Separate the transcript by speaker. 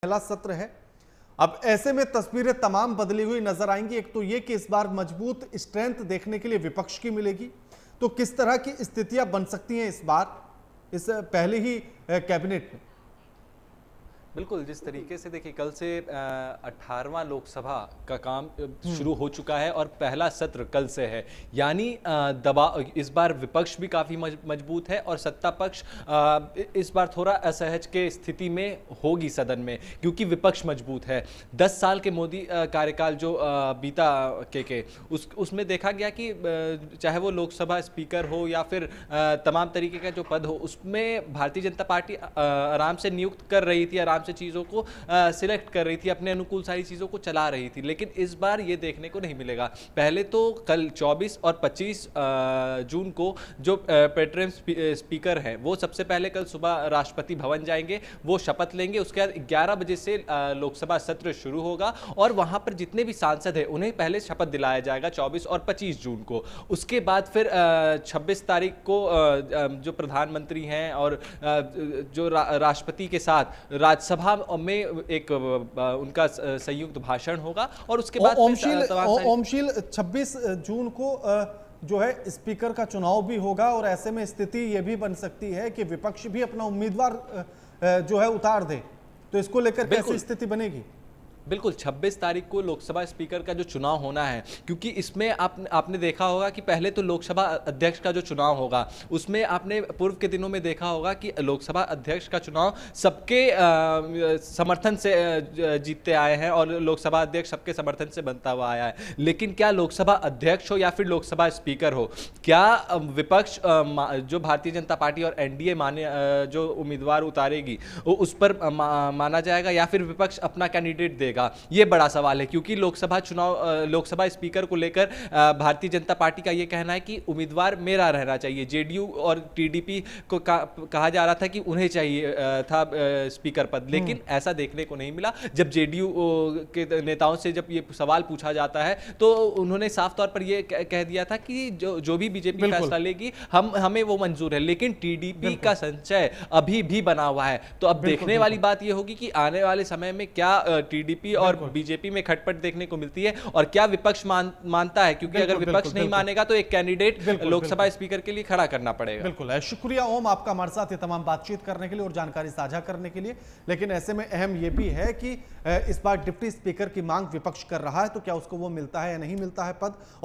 Speaker 1: पहला सत्र है। अब ऐसे में तस्वीरें तमाम बदली हुई नजर आएंगी। एक तो ये कि इस बार मजबूत स्ट्रेंथ देखने के लिए विपक्ष की मिलेगी, तो किस तरह की स्थितियां बन सकती हैं इस बार इस पहले ही कैबिनेट में।
Speaker 2: बिल्कुल, जिस तरीके से देखिए कल से 18वां लोकसभा का काम शुरू हो चुका है और पहला सत्र कल से है, यानी दबाव इस बार विपक्ष भी काफ़ी मजबूत है और सत्ता पक्ष इस बार थोड़ा असहज के स्थिति में होगी सदन में, क्योंकि विपक्ष मजबूत है। 10 साल के मोदी कार्यकाल जो बीता के उसमें देखा गया कि चाहे वो लोकसभा स्पीकर हो या फिर तमाम तरीके का जो पद हो, उसमें भारतीय जनता पार्टी आराम से नियुक्त कर रही थी, आराम से चीज़ों को सिलेक्ट कर रही थी, अपने अनुकूल सारी चीज़ों को चला रही थी। लेकिन इस बार ये देखने को नहीं मिलेगा। पहले तो कल 24 और 25 जून को जो प्रोटेम स्पीकर हैं वो सबसे पहले कल सुबह राष्ट्रपति भवन जाएंगे, वो शपथ लेंगे। उसके बाद 11 बजे से लोकसभा सत्र शुरू होगा और वहाँ पर जितने भी सांसद हैं उन्हें पहले शपथ दिलाया जाएगा 24 और 25 जून को। उसके बाद फिर 26 तारीख को जो प्रधानमंत्री हैं और जो राष्ट्रपति के साथ राज्यसभा में एक उनका संयुक्त भाषण होगा और उसके बाद
Speaker 1: ओमशील 26 जून को जो है स्पीकर का चुनाव भी होगा और ऐसे में स्थिति यह भी बन सकती है कि विपक्ष भी अपना उम्मीदवार जो है उतार दे, तो इसको लेकर कैसी स्थिति बनेगी।
Speaker 2: बिल्कुल, 26 तारीख को लोकसभा स्पीकर का जो चुनाव होना है, क्योंकि इसमें आपने देखा होगा कि पहले तो लोकसभा अध्यक्ष का जो चुनाव होगा उसमें आपने पूर्व के दिनों में देखा होगा कि लोकसभा अध्यक्ष का चुनाव सबके समर्थन से जीतते आए हैं और लोकसभा अध्यक्ष सबके समर्थन से बनता हुआ आया है। लेकिन क्या लोकसभा अध्यक्ष हो या फिर लोकसभा स्पीकर हो, क्या विपक्ष जो भारतीय जनता पार्टी और एनडीए जो उम्मीदवार उतारेगी उस पर माना जाएगा या फिर विपक्ष अपना कैंडिडेट देगा, ये बड़ा सवाल है। क्योंकि लोकसभा स्पीकर को लेकर भारतीय जनता पार्टी का ये कहना है कि उम्मीदवार मेरा रहना चाहिए। जेडीयू और टीडीपी को कहा जा रहा था कि उन्हें चाहिए था स्पीकर पद, लेकिन ऐसा देखने को नहीं मिला। जब जेडीयू के नेताओं से जब ये सवाल पूछा जाता है तो उन्होंने साफ तौर पर ये कह दिया था कि जो भी बीजेपी फैसला लेगी हमें वो मंजूर है। लेकिन टीडीपी का संचय अभी भी बना हुआ है। तो अब देखने वाली बात ये होगी कि आने वाले समय में क्या टीडीपी और बीजेपी में खटपट देखने को मिलती है और क्या विपक्ष मानता है, क्योंकि अगर विपक्ष नहीं मानेगा तो एक कैंडिडेट लोकसभा स्पीकर के लिए खड़ा करना पड़ेगा।
Speaker 1: बिल्कुल, शुक्रिया ओम आपका हमारे साथ ये तमाम बातचीत करने के लिए और जानकारी साझा करने के लिए। लेकिन ऐसे में अहम यह भी है कि इस बार डिप्टी स्पीकर की मांग विपक्ष कर रहा है, तो क्या उसको वो मिलता है या नहीं मिलता है पद।